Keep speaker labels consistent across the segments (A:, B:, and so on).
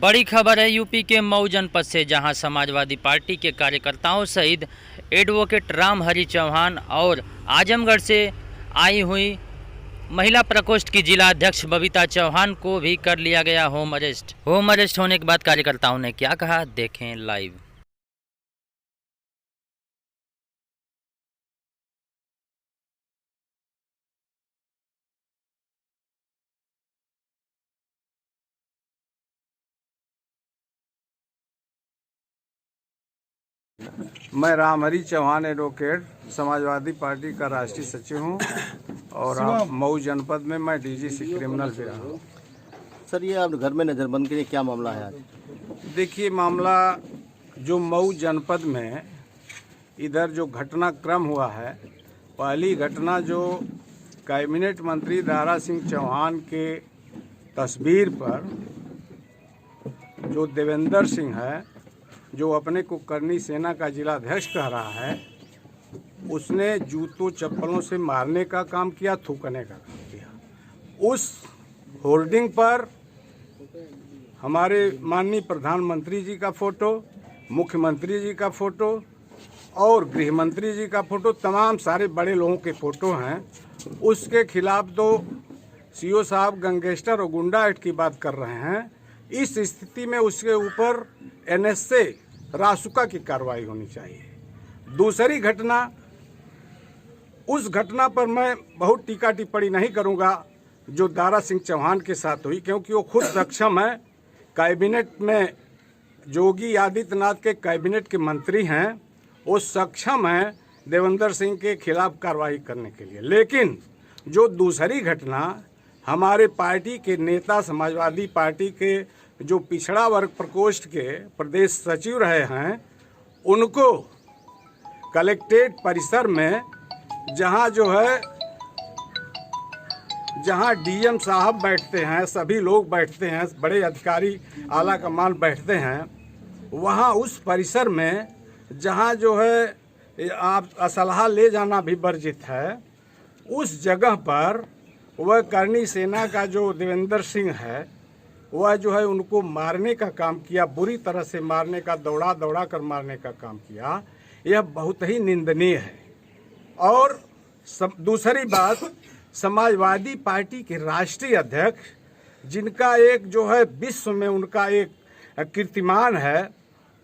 A: बड़ी खबर है यूपी के मऊ जनपद से, जहां समाजवादी पार्टी के कार्यकर्ताओं सहित एडवोकेट रामहरि चौहान और आजमगढ़ से आई हुई महिला प्रकोष्ठ की जिला अध्यक्ष बबीता चौहान को भी कर लिया गया होम अरेस्ट। होम अरेस्ट होने के बाद कार्यकर्ताओं ने क्या कहा, देखें लाइव।
B: मैं रामहरि चौहान एडवोकेट समाजवादी पार्टी का राष्ट्रीय सचिव हूं और मऊ जनपद में मैं डीजीसी क्रिमिनल भी रहा हूं।
C: सर, ये आप घर में नज़रबंद के लिए क्या मामला है आज?
B: देखिए, मामला जो मऊ जनपद में इधर जो घटनाक्रम हुआ है, पहली घटना जो कैबिनेट मंत्री दारा सिंह चौहान के तस्वीर पर जो देवेंद्र सिंह है, जो अपने को करनी सेना का जिला अध्यक्ष कह रहा है, उसने जूतों चप्पलों से मारने का काम किया, थूकने का काम किया। उस होर्डिंग पर हमारे माननीय प्रधानमंत्री जी का फोटो, मुख्यमंत्री जी का फोटो और गृह मंत्री जी का फोटो, तमाम सारे बड़े लोगों के फोटो हैं। उसके खिलाफ तो सीओ साहब गैंगस्टर और गुंडा एक्ट की बात कर रहे हैं। इस स्थिति में उसके ऊपर एनएसए रासुका की कार्रवाई होनी चाहिए। दूसरी घटना, उस घटना पर मैं बहुत टीका टिप्पणी नहीं करूंगा जो दारा सिंह चौहान के साथ हुई, क्योंकि वो खुद सक्षम है, कैबिनेट में योगी आदित्यनाथ के कैबिनेट के मंत्री हैं, वो सक्षम हैं देवेंद्र सिंह के खिलाफ कार्रवाई करने के लिए। लेकिन जो दूसरी घटना, हमारे पार्टी के नेता, समाजवादी पार्टी के जो पिछड़ा वर्ग प्रकोष्ठ के प्रदेश सचिव रहे हैं, उनको कलेक्ट्रेट परिसर में जहां डीएम साहब बैठते हैं, सभी लोग बैठते हैं, बड़े अधिकारी आला कमान बैठते हैं, वहां उस परिसर में जहां आप असलहा ले जाना भी वर्जित है, उस जगह पर वह करनी सेना का जो देवेंद्र सिंह है, वह उनको मारने का काम किया, बुरी तरह से मारने का, दौड़ा कर मारने का काम किया। यह बहुत ही निंदनीय है। और दूसरी बात, समाजवादी पार्टी के राष्ट्रीय अध्यक्ष, जिनका एक विश्व में उनका एक कीर्तिमान है,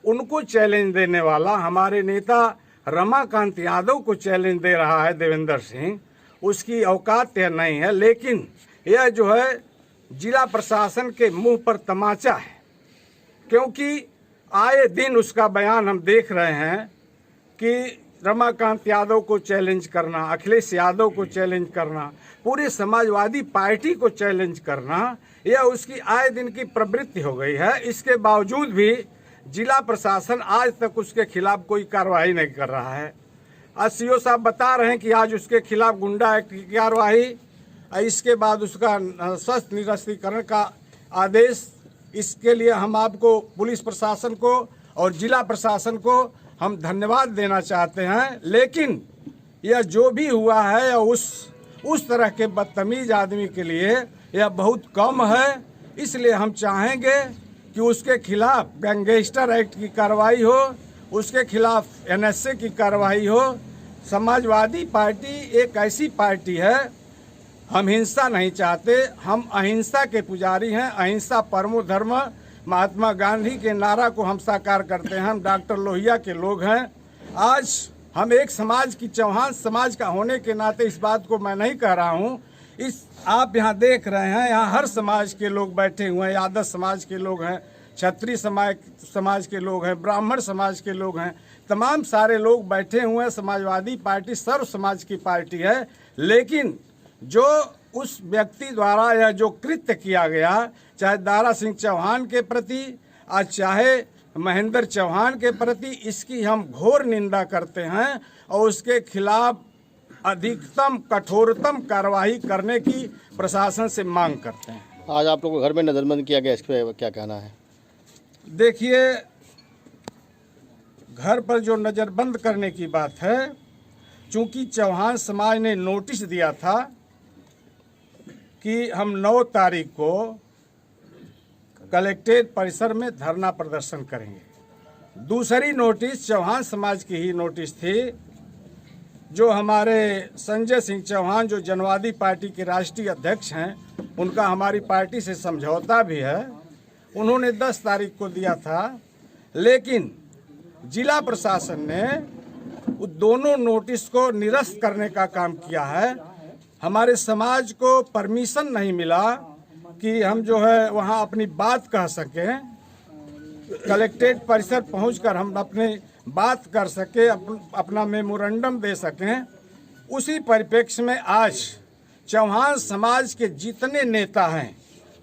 B: उनको चैलेंज देने वाला हमारे नेता रमाकांत यादव को चैलेंज दे रहा है देवेंद्र सिंह। उसकी औकात यह नहीं है। लेकिन यह जिला प्रशासन के मुंह पर तमाचा है, क्योंकि आए दिन उसका बयान हम देख रहे हैं कि रमाकांत यादव को चैलेंज करना, अखिलेश यादव को चैलेंज करना, पूरी समाजवादी पार्टी को चैलेंज करना, यह उसकी आए दिन की प्रवृत्ति हो गई है। इसके बावजूद भी जिला प्रशासन आज तक उसके खिलाफ कोई कार्रवाई नहीं कर रहा है। आज सीओ साहब बता रहे हैं कि आज उसके खिलाफ गुंडा एक्ट की कार्रवाई, इसके बाद उसका स्वस्थ निरस्तीकरण का आदेश। इसके लिए हम आपको, पुलिस प्रशासन को और जिला प्रशासन को हम धन्यवाद देना चाहते हैं। लेकिन यह जो भी हुआ है, उस तरह के बदतमीज आदमी के लिए यह बहुत कम है। इसलिए हम चाहेंगे कि उसके खिलाफ गैंगस्टर एक्ट की कार्रवाई हो, उसके खिलाफ एनएसए की कार्रवाई हो। समाजवादी पार्टी एक ऐसी पार्टी है, हम हिंसा नहीं चाहते, हम अहिंसा के पुजारी हैं। अहिंसा परमो धर्म, महात्मा गांधी के नारा को हम साकार करते हैं। हम डॉक्टर लोहिया के लोग हैं। आज हम एक समाज की, चौहान समाज का होने के नाते इस बात को मैं नहीं कह रहा हूं। आप यहाँ देख रहे हैं, यहाँ हर समाज के लोग बैठे हुए हैं। यादव समाज के लोग हैं, क्षत्रिय समाज के लोग हैं, ब्राह्मण समाज के लोग हैं, तमाम सारे लोग बैठे हुए हैं। समाजवादी पार्टी सर्व समाज की पार्टी है। लेकिन जो उस व्यक्ति द्वारा या जो कृत्य किया गया, चाहे दारा सिंह चौहान के प्रति और चाहे महेंद्र चौहान के प्रति, इसकी हम घोर निंदा करते हैं और उसके खिलाफ अधिकतम कठोरतम कार्रवाई करने की प्रशासन से मांग करते हैं।
C: आज आप लोगों को घर में नज़रबंद किया गया, इस पर क्या कहना है?
B: देखिए, घर पर जो नज़रबंद करने की बात है, चूंकि चौहान समाज ने नोटिस दिया था कि हम 9 तारीख को कलेक्ट्रेट परिसर में धरना प्रदर्शन करेंगे। दूसरी नोटिस चौहान समाज की ही नोटिस थी, जो हमारे संजय सिंह चौहान जो जनवादी पार्टी के राष्ट्रीय अध्यक्ष हैं, उनका हमारी पार्टी से समझौता भी है, उन्होंने 10 तारीख को दिया था, लेकिन जिला प्रशासन ने उन दोनों नोटिस को निरस्त करने का काम किया है। हमारे समाज को परमिशन नहीं मिला कि हम जो है वहाँ अपनी बात कह सकें, कलेक्ट्रेट परिसर पहुंचकर हम अपनी बात कर सके, अपना मेमोरेंडम दे सकें। उसी परिप्रेक्ष्य में आज चौहान समाज के जितने नेता हैं,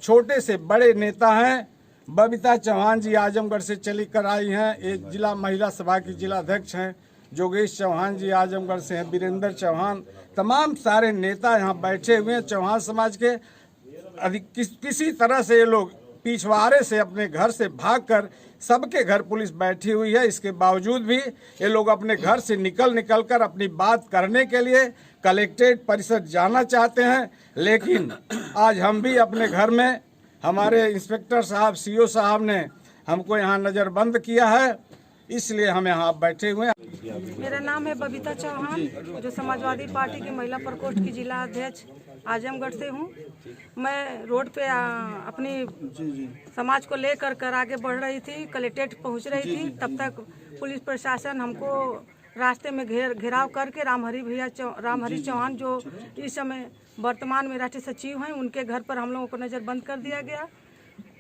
B: छोटे से बड़े नेता हैं, बबीता चौहान जी आजमगढ़ से चली कर आई हैं, एक जिला महिला सभा की जिला अध्यक्ष हैं, जोगेश चौहान जी आजमगढ़ से हैं, वीरेंद्र चौहान, तमाम सारे नेता यहाँ बैठे हुए हैं चौहान समाज के। किसी तरह से ये लोग पिछवाड़े से अपने घर से भागकर, सबके घर पुलिस बैठी हुई है, इसके बावजूद भी ये लोग अपने घर से निकल कर अपनी बात करने के लिए कलेक्ट्रेट परिसर जाना चाहते हैं। लेकिन आज हम भी अपने घर में, हमारे इंस्पेक्टर साहब, सीओ साहब ने हमको यहाँ नज़रबंद किया है, इसलिए हम यहाँ बैठे हुए हैं।
D: मेरा नाम है बबीता चौहान, जो समाजवादी पार्टी की महिला प्रकोष्ठ की जिला अध्यक्ष आजमगढ़ से हूँ। मैं रोड पे अपनी समाज को लेकर आगे बढ़ रही थी, कलेक्ट्रेट पहुँच रही थी, तब तक पुलिस प्रशासन हमको रास्ते में घेराव करके रामहरी चौहान जो इस समय वर्तमान में राष्ट्रीय सचिव हैं, उनके घर पर हम लोगों को नज़रबंद कर दिया गया।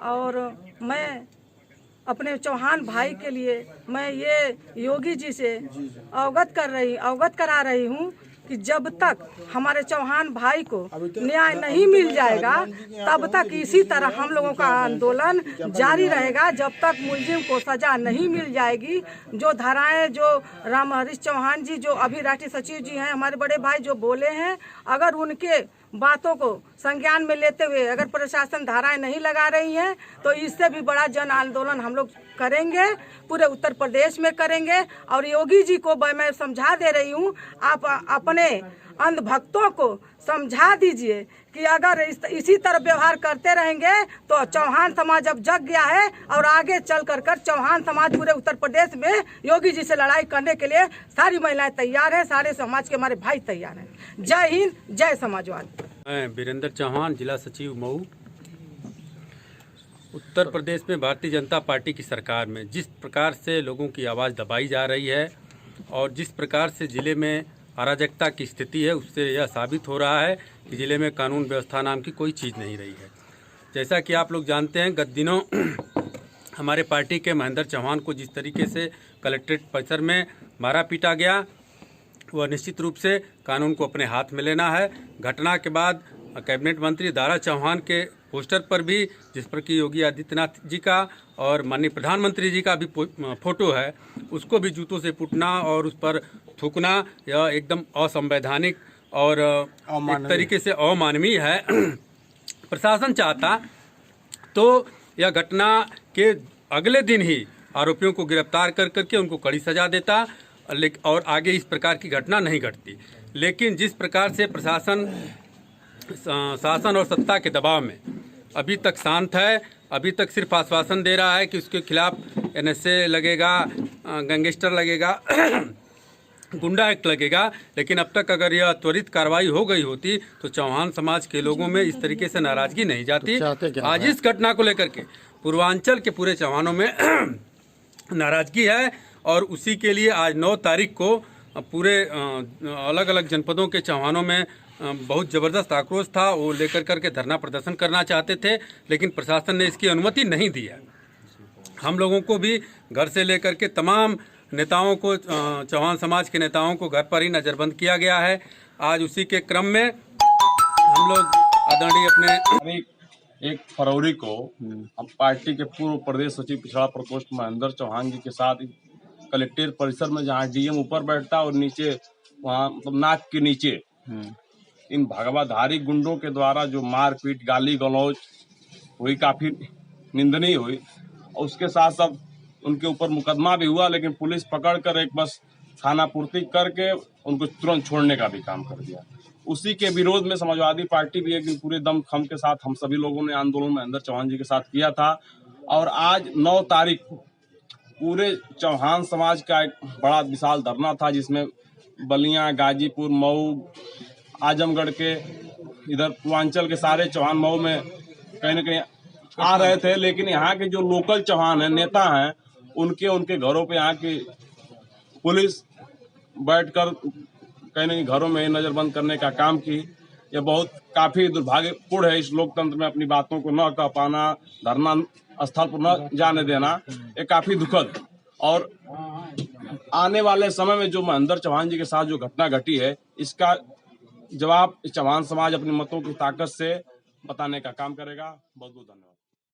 D: और मैं अपने चौहान भाई के लिए मैं ये योगी जी से अवगत करा रही हूँ कि जब तक हमारे चौहान भाई को न्याय नहीं मिल जाएगा, तब तक इसी तरह हम लोगों का आंदोलन जारी रहेगा, जब तक मुलजिम को सजा नहीं मिल जाएगी। जो धाराएं जो रामहरी चौहान जी जो अभी राष्ट्रीय सचिव जी हैं, हमारे बड़े भाई जो बोले हैं, अगर उनके बातों को संज्ञान में लेते हुए अगर प्रशासन धाराएं नहीं लगा रही हैं, तो इससे भी बड़ा जन आंदोलन हम लोग करेंगे, पूरे उत्तर प्रदेश में करेंगे। और योगी जी को मैं समझा दे रही हूँ, आप अपने अंधभक्तों को समझा दीजिए कि अगर इसी तरह व्यवहार करते रहेंगे तो चौहान समाज अब जग गया है, और आगे चल कर चौहान समाज पूरे उत्तर प्रदेश में योगी जी से लड़ाई करने के लिए सारी महिलाएं तैयार हैं, सारे समाज के हमारे भाई तैयार हैं। जय हिंद, जय समाजवाद।
E: मैं वीरेंद्र चौहान, जिला सचिव मऊ। उत्तर प्रदेश में भारतीय जनता पार्टी की सरकार में जिस प्रकार से लोगों की आवाज़ दबाई जा रही है और जिस प्रकार से ज़िले में अराजकता की स्थिति है, उससे यह साबित हो रहा है कि ज़िले में कानून व्यवस्था नाम की कोई चीज़ नहीं रही है। जैसा कि आप लोग जानते हैं, गत दिनों हमारे पार्टी के महेंद्र चौहान को जिस तरीके से कलेक्ट्रेट परिसर में मारा पीटा गया, वह निश्चित रूप से कानून को अपने हाथ में लेना है। घटना के बाद कैबिनेट मंत्री दारा चौहान के पोस्टर पर भी, जिस पर कि योगी आदित्यनाथ जी का और माननीय प्रधानमंत्री जी का भी फोटो है, उसको भी जूतों से पुटना और उस पर थूकना यह एकदम असंवैधानिक और एक तरीके से अमानवीय है। प्रशासन चाहता तो यह घटना के अगले दिन ही आरोपियों को गिरफ्तार करके उनको कड़ी सजा देता और आगे इस प्रकार की घटना नहीं घटती। लेकिन जिस प्रकार से प्रशासन शासन और सत्ता के दबाव में अभी तक शांत है, अभी तक सिर्फ आश्वासन दे रहा है कि उसके खिलाफ NSA लगेगा, गैंगस्टर लगेगा, गुंडा एक्ट लगेगा, लेकिन अब तक अगर यह त्वरित कार्रवाई हो गई होती तो चौहान समाज के लोगों में इस तरीके से नाराजगी नहीं जाती। आज इस घटना को लेकर के पूर्वांचल के पूरे चौहानों में नाराजगी है और उसी के लिए आज 9 तारीख को पूरे अलग अलग जनपदों के चौहानों में बहुत ज़बरदस्त आक्रोश था। वो लेकर करके धरना प्रदर्शन करना चाहते थे, लेकिन प्रशासन ने इसकी अनुमति नहीं दी है। हम लोगों को भी घर से लेकर के तमाम नेताओं को, चौहान समाज के नेताओं को घर पर ही नज़रबंद किया गया है। आज उसी के क्रम में हम लोग आदरणीय अपने
F: 1 फरवरी को हम पार्टी के पूर्व प्रदेश सचिव पिछड़ा प्रकोष्ठ महेंद्र चौहान जी के साथ कलेक्ट्रेट परिसर में, जहाँ DM ऊपर बैठता और नीचे वहाँ मतलब नाक के नीचे इन भगवाधारी गुंडों के द्वारा जो मारपीट, गाली गलौज हुई, काफी निंदनीय हुई। और उसके साथ साथ उनके ऊपर मुकदमा भी हुआ, लेकिन पुलिस पकड़कर एक बस खाना पूर्ति करके उनको तुरंत छोड़ने का भी काम कर दिया। उसी के विरोध में समाजवादी पार्टी भी एक दिन पूरे दम खम के साथ हम सभी लोगों ने आंदोलन महेंद्र चौहान जी के साथ किया था और आज 9 तारीख को पूरे चौहान समाज का एक बड़ा विशाल धरना था, जिसमें बलिया, गाजीपुर, मऊ, आजमगढ़ के इधर पूर्वांचल के सारे चौहान मऊ में कहीं न कहीं आ रहे थे। लेकिन यहाँ के जो लोकल चौहान हैं, नेता हैं, उनके घरों पे यहाँ की पुलिस बैठकर कहीं न कहीं घरों में नजरबंद करने का काम की। यह बहुत काफी दुर्भाग्यपूर्ण है। इस लोकतंत्र में अपनी बातों को न कह पाना, धरना स्थल पर न जाने देना, ये काफी दुखद। और आने वाले समय में जो महेंद्र चौहान जी के साथ जो घटना घटी है, इसका जवाब चौहान समाज अपने मतों की ताकत से बताने का काम करेगा। बहुत बहुत धन्यवाद।